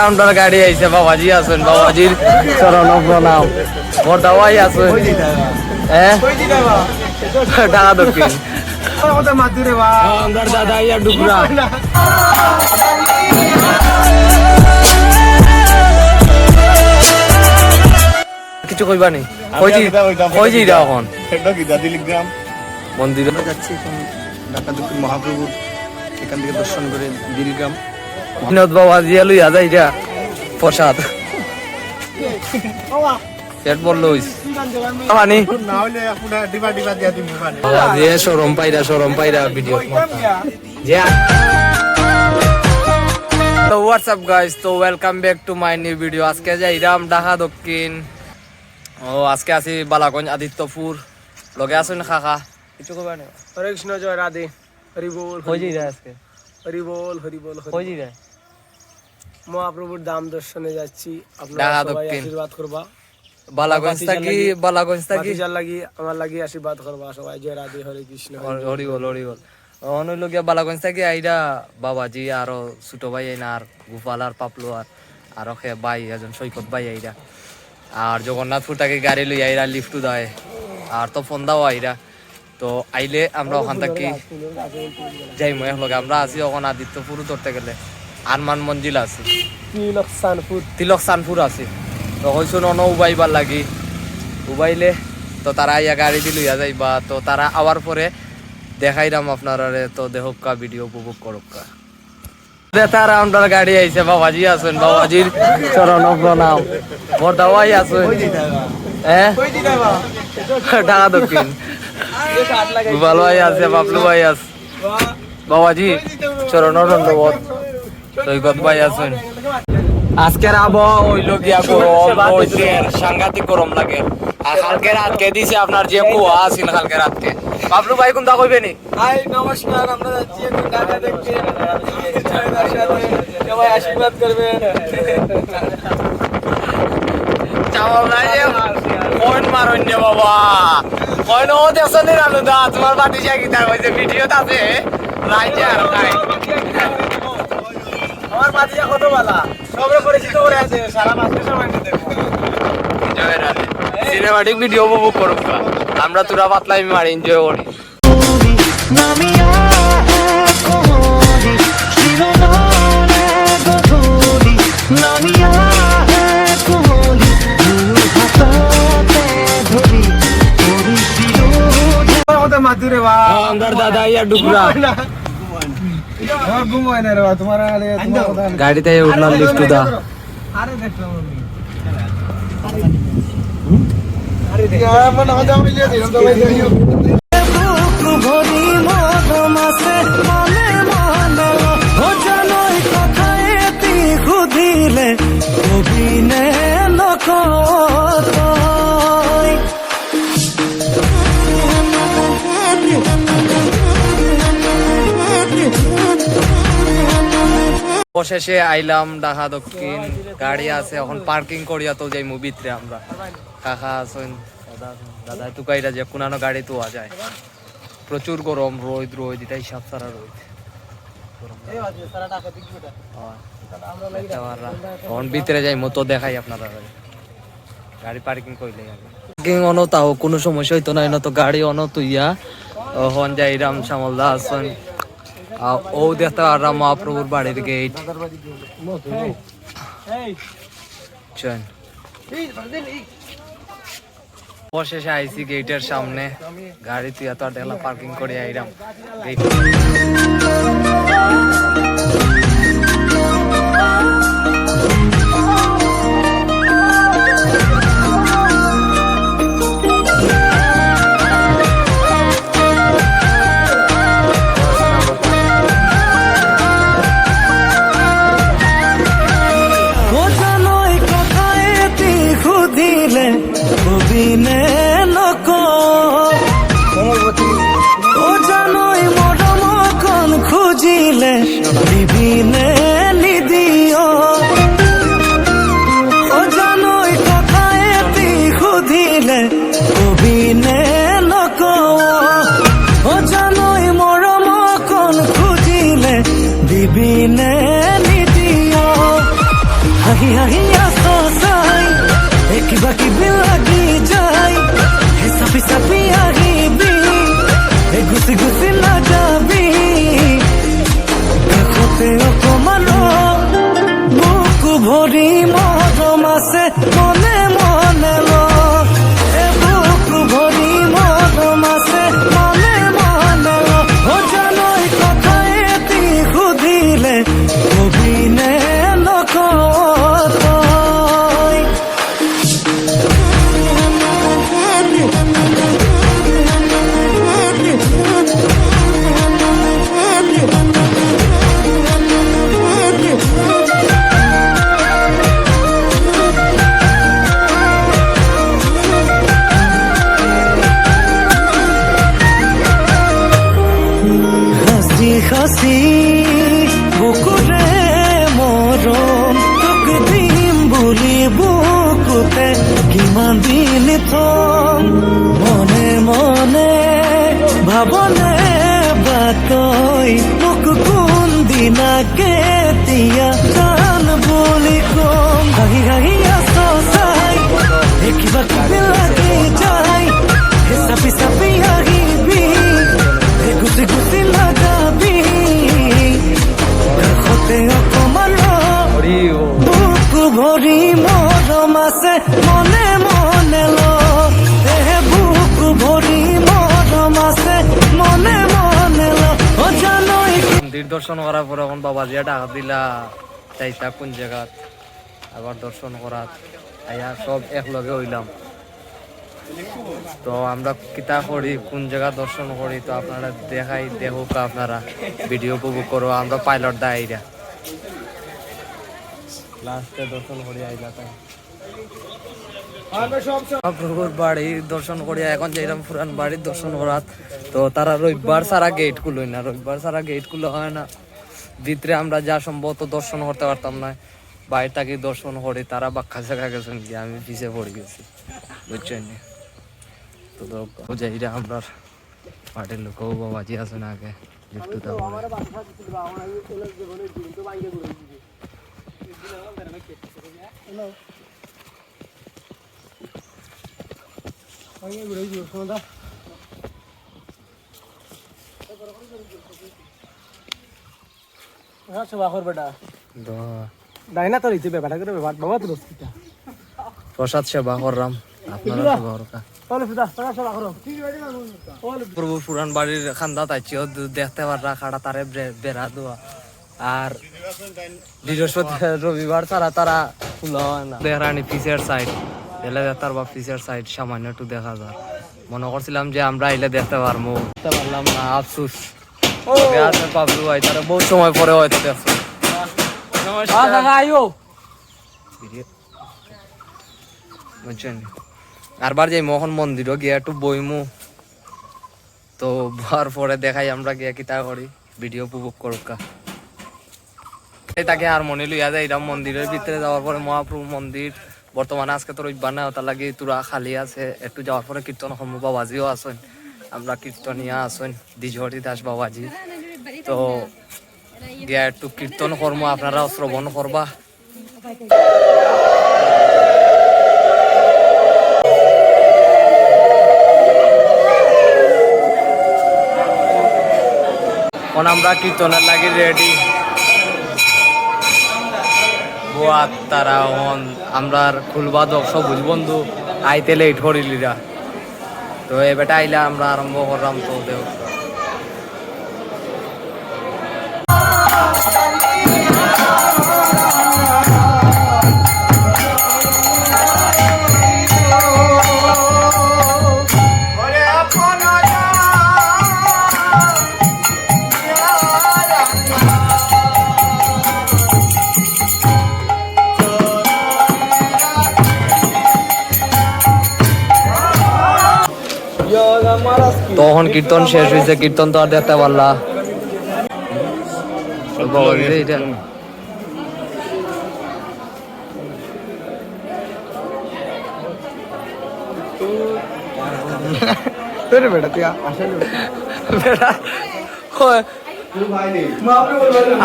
আমরা গাড়ি আইছে বাবাজি আছেন বাবাজির চরণ প্রণাম বড়দাওয়াই আছে ঢাকা দক্ষিণ আমার দাদা ইয়া ডুবরা কিছু কইবানি কই যাই এখন মন্দিরে যাচ্ছি এখন ঢাকা দক্ষিণ মহাপ্রভুর এখান থেকে দর্শন করে দিলগ্রাম বিনোদ বাবা জিয়া লইয়া যাই যা প্রসাদ পেট বললো সরম পাইরা ভিডিও হোয়াটসঅ্যাপ গাইস, তো welcome back to my new video. আজকে যাইরাম ঢাকা দক্ষিণ। আজকে আছি বালাগঞ্জ আদিত্যপুর। লগে আছেন কাকা কিছু কইবা না? হরে কৃষ্ণ, জয় রাধে, হরি বল। কই যাই আজকে? হরি বল হরি বল। কই যাই? মহাপ্রভুর ধাম দর্শনে যাচ্ছি। আপনারা ঢাকা সবাই দক্ষিণ আশীর্বাদ করবা। বালাগঞ্জ থাকি বাতিজার লাগি আমার লাগি আশীর্বাদ করবা সবাই। জয় রাধে, হরে কৃষ্ণ, হরি বল হরি বল। অনলগিয়া বালাগঞ্জ থাকি আইরা বাবাজি আর ছোট ভাই আইনা আর গোপাল আর পাপলু আর খে ভাই এজন সৈকত ভাই আইরা আর জগন্নাথপুর থেকে গাড়ি লই আইরা লিফট দেয় আর তো ফোন দাও আইরা। তো আইলে আমরা ওখান থেকে যাইমু একলগে। আমরা আছি ওখানে আদিত্যপুর ধরতে গেলে আরমান মঞ্জিল আছে, তিলকসানপুর আছে। তো হইছুন অন উবাইবার লাগি উবাইলে তো তারা ইয়া গাড়ি দি লইয়া যাইবা। তো তারা আওয়ার পরে দেখাইরাম আপনারা। তো দেখকা ভিডিও উপভোগ করক্কা। তারা আমরা গাড়ি আইছে বাবাজি আছেন বাবাজির চরণ প্রণাম বড়দাওয়াই আছে ঢাকা দক্ষিণ। গোপাল ভাই আছে, পাপলু ভাই আছে, বাবাজি চরণ দণ্ডবোধ, সৈকত ভাই আছেন। আজকের আবহাওয়া হইল গিয়া গরম হইছে, সাংঘাতিক গরম লাগে। আর কালকে রাতকে দিছে আপনার যে কুয়া আছিল কালকে রাতকে। পাপলু ভাই কোনটা কইবে নি? হাই নমস্কার, আমরা যাচ্ছি এখন ঢাকা থেকে। সবাই আশীর্বাদ করবেন। চাওয়া নাই কোন মারন্য বাবা কোন ও দেখছনি রানু দা তোমার বাতি যাই কিতা কইছে ভিডিওতে আছে রাইতে আর খাই আমার বাতিজা কত বালা সবরে পরিচিত করে আছে সারা মাসে সময় দেখো। জয় রাধে। সিনেমাটিক ভিডিও উপভোগ করুক আমরা তুরা পাতলাই মারি এনজয় করি। দাদা ইয়া ডুবরা গাড়িতে উঠলাম লিফট দা। অবশেষে আইলাম ঢাকা দক্ষিণ। গাড়ি আছে এখন পার্কিং করিয়া তো যাই ভিতরে আমরা। কাকা আছেন, দাদা তুকাইরা যে কোনানো গাড়ি তো যায়। প্রচুর গরম, রোদ এটাই সাপ সারা রোদ। এখন ভিতরে যাই মতো দেখাই আপনারা গাড়ি পার্কিং করলে পার্কিং অন তাও কোনো সমস্যা হইতো না। তো গাড়ি অন তুইয়া হন যাইরাম শ্যামলদা আছেন। ও দেখতে পারলাম মহাপ্রভুর বাড়ির গেট। অবশেষে আইসি গেটের সামনে। গাড়ি তুই এত দেখলাম পার্কিং করে আইরাম গেট। খুঁজিলে দিবিনে নিদিও ও জানোই কথায় তুই খুঁজিলে কবিনে নক ও জানোই মরম কোন খুঁজিলে দিবিনে নিদিও হাহি হাহি আসো চাই কিবা কিবি লাগি যায় চাপি চাপি আহিবি গুচি গুচি নাযাবি কাষতে অকমান বুকু ভৰি মৰম আছে মনে মনে ল বুকু ভৰি মৰম আছে মনে মনে ল জানৈ কথা এটি সুধিলে কবিনে নকওঁ তই হাসি হাসি বুকুৰে মৰম তোক দিম বুলি বুকুতে কিমান দিন থম মনে মনে ভাবনে বাতৈ মোক কোন দিনা কেতিয়া জান বুলি কম হাহি হাহি আছো চাই কিবা কিবি লাগি যায় চাপি চাপি আহিবি গুচি গুচি নাযাবি কাষতে অকমান বুকু ভৰি মৰম আছে মনে মনে ল বুকু ভৰি মৰম আছে মনে মনে ল জানৈ মন্দির দর্শন করার পর এখন বাবাজিয়া টাকা দিলা চাইতা কোন জায়গাত আবার দর্শন করাত আয়া সব একলগে হইলাম তো আমরা কিতা করি কোন জায়গা দর্শন করি তো আপনারা দেখাই দেখুক আপনারা ভিডিও উপভোগ করো আমরা পাইলট দা আইরা লাস্টে দর্শন করি আইলা তাই প্রভুর বাড়ি দর্শন করি এখন যাইলাম পুরান বাড়ির দর্শন করাত তো তারা রবিবার সারা গেট খুলোই না রবিবার সারা গেট খুলো হয় না ভিতরে আমরা যা সম্ভবত দর্শন করতে পারতাম না বাইরটাকে দর্শন করি তারা বাক্কা জায়গা গেছেন কি আমি পিছিয়ে পড়ে গেছি বুঝছেন তো যাইরা আমরা পার্টির লোকও বাবাজি আছেন আগে লিফট দাও প্রসাদ সেবা করলাম আপনারা সেবা করকা প্রভু পুরান বাড়ির খান্দা তাইছিও দেখতে পারা খাড়া তারে বেড়া দেওয়া আর বৃহস্পতি রবিবার ছাড়া তারা খোলা হয় না দেহরানি পিসের সাইড এলে তার বা পিসের সাইড সামান্য একটু দেখা যায় মনে করছিলাম যে আমরা আইলে দেখতে পারবো দেখতে পারলাম না আফসুস পাবলু ভাই তারা বহু সময় পরে হয়তো দেখছো বুঝছেন আরবার যাই মোহন মন্দিরও গিয়ে একটু বইমু তো বার পরে দেখাই আমরা গিয়ে কিতা করি ভিডিও উপভোগ করুকা তাকে আর মনে লইয়া যায় এটা মন্দিরের ভিতরে যাওয়ার পরে মহাপ্রভু মন্দির বর্তমানে আজকে তো রবিবার না তার লাগে তোরা খালি আছে একটু যাওয়ার পরে কীর্তন হম বাবাজিও আসেন আমরা কীর্তনিয়া আসেন দ্বিজহরি দাস বাবাজি তো গিয়া একটু কীর্তন কর্ম আপনারা শ্রবণ করবা এখন আমরা কীর্তনের লাগে রেডি তারা আমরা খুলবা দর্শক বুঝ বন্ধু আইতে লেট করিলিরা তো এবারটা আইলে আমরা আরম্ভ করলাম তো দেখ তখন কীর্তন শেষ হয়েছে কীর্তন তো আর দেখতে পারলা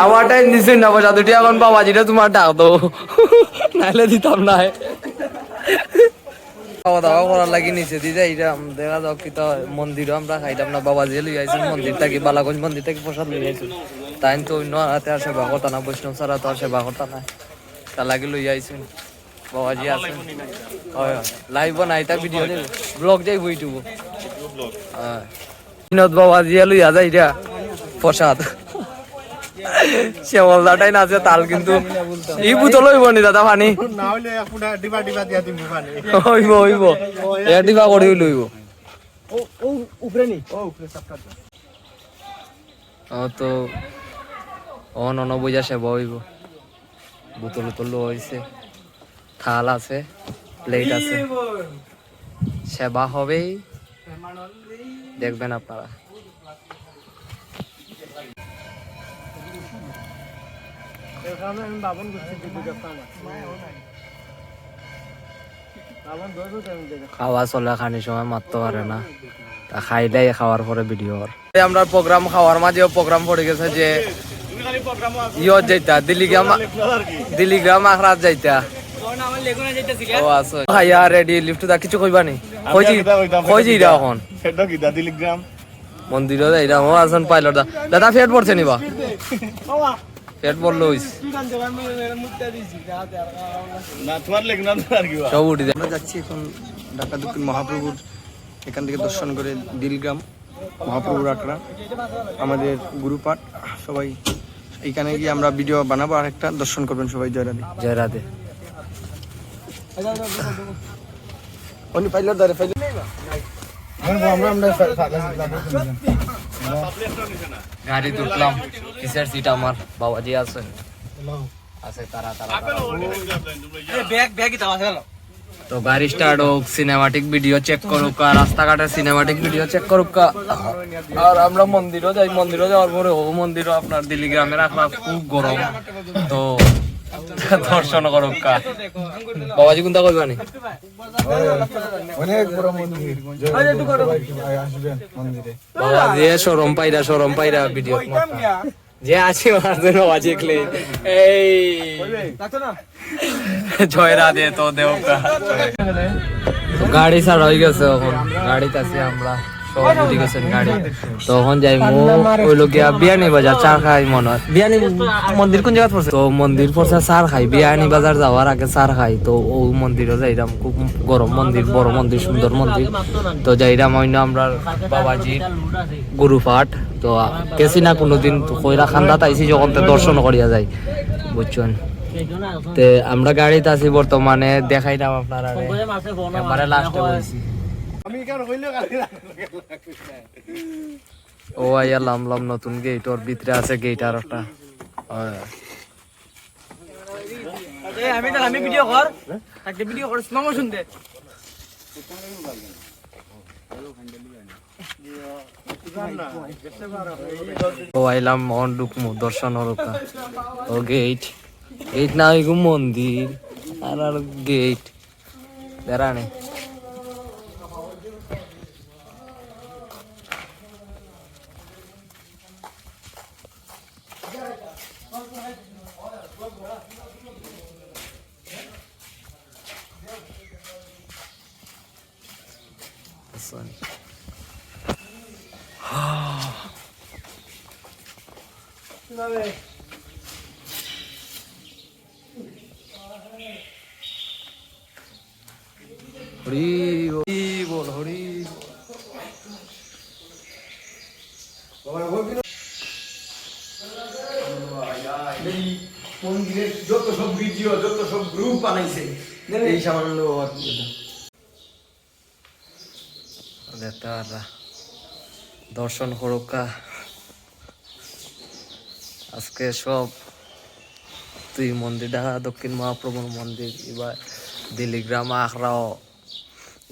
আমার টাইম দিছেন না পয়সা দুটি এখন বাবাজিটা তোমার ডাক দো নাইলে দিতাম না খাওয়া দাওয়া করার লাগি নিচে দিয়ে যাই দেখা যাক কি তো মন্দিরও আমরা খাইতাম না বাবাজি লই আইছেন মন্দির থেকে বালাগঞ্জ মন্দির থেকে প্রসাদ লই আইছেন তাই তো অন্য হাতে আর সেবা করতা না বৈষ্ণব ছাড়া তো আর সেবা করতা না তা লাগি লই আইছেন বাবাজি আছেন হয় লাইভ নাই তা ভিডিও দেব ব্লগ যাইব ইউটিউব বিনোদ বাবাজি লই আ যাই রা প্রসাদ শ্যামলদাটাই নাচে তাল কিন্তু এই বুতল হইব নি দাদা পানি হইব এ ডিবা করে লইব তো অন বুঝা সেবা হইব বোতল উতল হয়েছে থাল আছে প্লেট আছে সেবা হবেই দেখবেন আপনারা খাওয়া চলে খানি সময় মারতে পারে না তা খাইলে খাওয়ার পরে ভিডিও আমরা প্রোগ্রাম খাওয়ার মাঝেও প্রোগ্রাম পড়ে গেছে যে ইয়ত যাইতা দিলিগ্রাম আখরাত যাইতা ও আছে ভাইয়া রেডি লিফট দা কিছু কইবা নি কইজি ইরা এখন সেটা কি দিলিগ্রাম মন্দিরও যাইরা ও আছেন পাইলট দা দাদা ফেট পড়ছে নিবা পেট বললো সব উঠে আমরা যাচ্ছি এখন ঢাকা দক্ষিণ মহাপ্রভুর এখান থেকে দর্শন করে দিলগ্রাম মহাপ্রভুর আখড়া আমাদের গুরুপাঠ সবাই এইখানে গিয়ে আমরা ভিডিও বানাবো আর একটা দর্শন করবেন সবাই। জয় রাধে জয় রাধে অন্য পাইলট ধরে পাইলট গাড়ি ঢুকলাম কিসের সিট আমার বাবাজি আছেন আছে তারা তো গাড়ি স্টার্ট হোক সিনেমাটিক ভিডিও চেক করুক রাস্তাঘাটের সিনেমাটিক ভিডিও চেক করুক আর আমরা মন্দিরও যাই মন্দিরও যাওয়ার পরে ও মন্দিরও আপনার দিল্লিগ্রামের আপনার খুব গরম তো দর্শন করুক বাবাজি কোনটা করবানি অনেক বড় মন্দির বাবাজি শরম পাইরা ভিডিও যে আছে বাবাজি দেখলে এই জয় রাধে তো দেবকা গাড়ি ছাড়া হয়ে গেছে এখন গাড়িতে আছি আমরা সব উঠে গেছেন গাড়ি তখন যাই ওই লোক বিয়ানি বাজার চার খাই মনে হয় বিয়ানি মন্দির কোন জায়গা পড়ছে তো মন্দির পড়ছে চার খাই বিয়ানি বাজার যাওয়ার আগে চার খাই তো ও মন্দিরও যাইরাম খুব গরম মন্দির বড় মন্দির সুন্দর মন্দির তো যাইরাম অন্য আমরা বাবাজির গুরুপাঠ তো গেছি না কোনোদিন তো কইরা খান্দাত আইসি যখন দর্শন করিয়া যাই বুঝছেন তে আমরা গাড়িতে আছি বর্তমানে দেখাইলাম আপনারা এবারে লাস্টে বলছি ও আইয়া লামলাম নতুন গেট ওর ভিতরে আছে গেট আর একটা আমি ভিডিও কর একটা ভিডিও কর স্লো মোশন দে ও আইলাম অন ঢুকমু দর্শন হরকা ও গেট গেট না ওইগু মন্দির আর গেট বেড়ানে হরি বল হরি মন্দিরের যত সব ভিডিও যত সব গ্রুপ বানাইছে এই সামান্য দর্শন করুকা আজকে সব তুই মন্দিরটা দক্ষিণ মহাপ্রভুর মন্দির এবার দিল্লিগ্রাম আখড়াও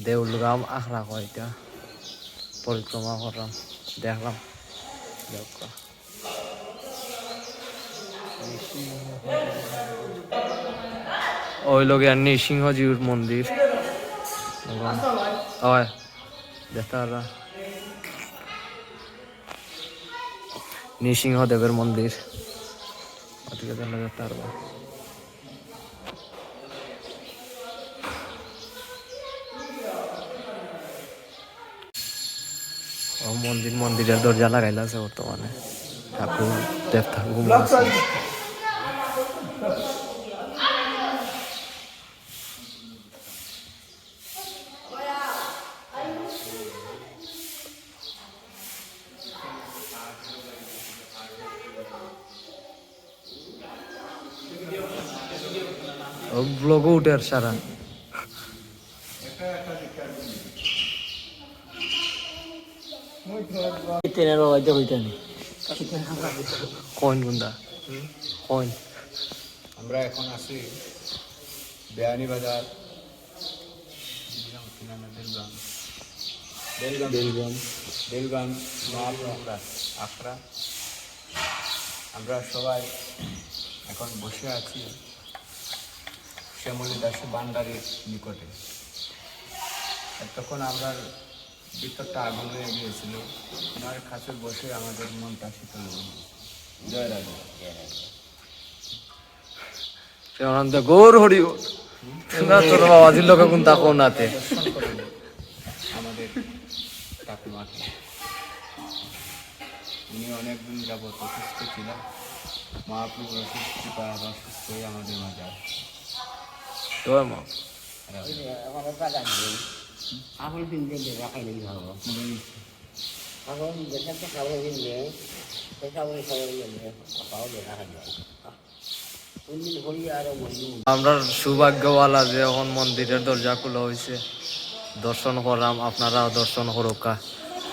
দেউলগ্রাম আখড়া কয় এটা পরিক্রমা করলাম দেখলাম ওই লোক নৃসিংহজির মন্দির দেখতে নৃসিংহদেবের মন্দির ওদিকে দেখা যাচ্ছে আরো। মন্দিরের দরজা লাগাইলা আছে বর্তমানে, ঠাকুর দেবতা ঘুমা আছে। ব্লগও উঠে আর সারা কইন গুন্দা কইন। আমরা এখন আছি বেয়ানি বাজার, বেলগাম মহাপ্রভুরা আখড়া। আমরা সবাই এখন বসে আছি শ্যামলী দাসী ভান্ডারীর নিকটে। তখন আমরা ভিতরটা আগুন হয়ে গিয়েছিল, ওনার কাছে বসে আমাদের মনটা শীতল হল। জয় রাধে। আনন্দ গৌর হরি তোর বাবাজির লোকে কোন তা কোন নাতে আমাদের কাকিমাকে, উনি অনেকদিন যাবত অসুস্থ ছিলেন। মহাপ্রভুর অসুস্থ কৃপায় আবার সুস্থ হয়ে আমাদের মাঝে আসে। আমরা সৌভাগ্যওয়ালা যে এখন মন্দিরের দরজা খোলা হয়েছে, দর্শন করলাম। আপনারা দর্শন করোকা,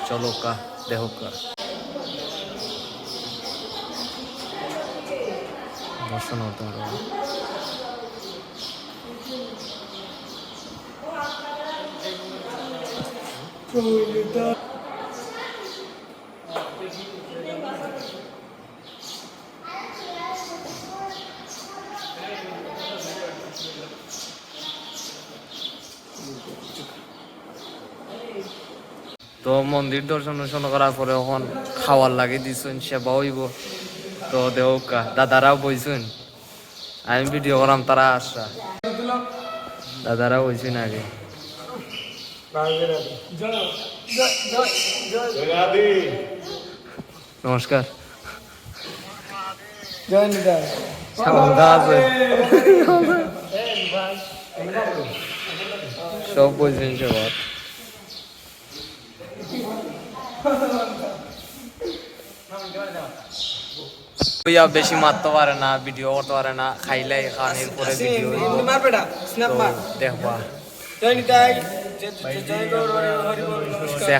চলোকা, দেহকা দর্শন করতে পারবো। তো মন্দির দর্শন করার পরে এখন খাওয়ার লাগে দিছুন, সেবা হইব। তো দেহকা দাদারাও বইছুন, আমি ভিডিও করাম, তারা আসা দাদারাও বইছুন আগে। নমস্কার। সামন্দা আছে সব বলছেন সবার। বেশি মারতে পারে না, ভিডিও করতে পারে না, খাইলে খানির পরে ভিডিও দেখবা।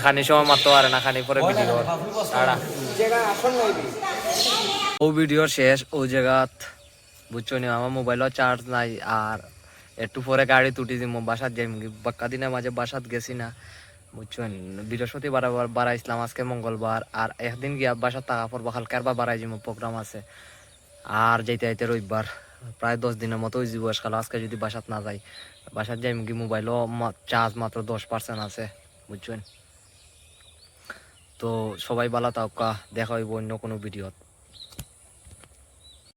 খানি সময় মারতে পারে না, খানি পরে ভিডিও ও ভিডিও শেষ ও জায়গাত বুঝছো নি। আমার মোবাইলও চার্জ নাই, আর একটু পরে গাড়ি তুটি দিম, বাসাত যাই। বাক্কা দিনের মাঝে বাসাত গেছি না বুঝছেন। বৃহস্পতিবার বাড়াইছিলাম, আজকে মঙ্গলবার, আর একদিন গিয়া বাসাত টাকা পড়বো। কালকে আরবার বাড়াই যাবো, প্রোগ্রাম আছে। আর যাইতে যাইতে রবিবার, প্রায় 10 দিনের মতো হয়ে যাবো। আজকে যদি বাসাত না যাই, বাসাত যাই কি মোবাইলও চার্জ মাত্র 10% আছে বুঝছেন। তো সবাই ভালো থাকা, দেখা হইব অন্য কোনো ভিডিও।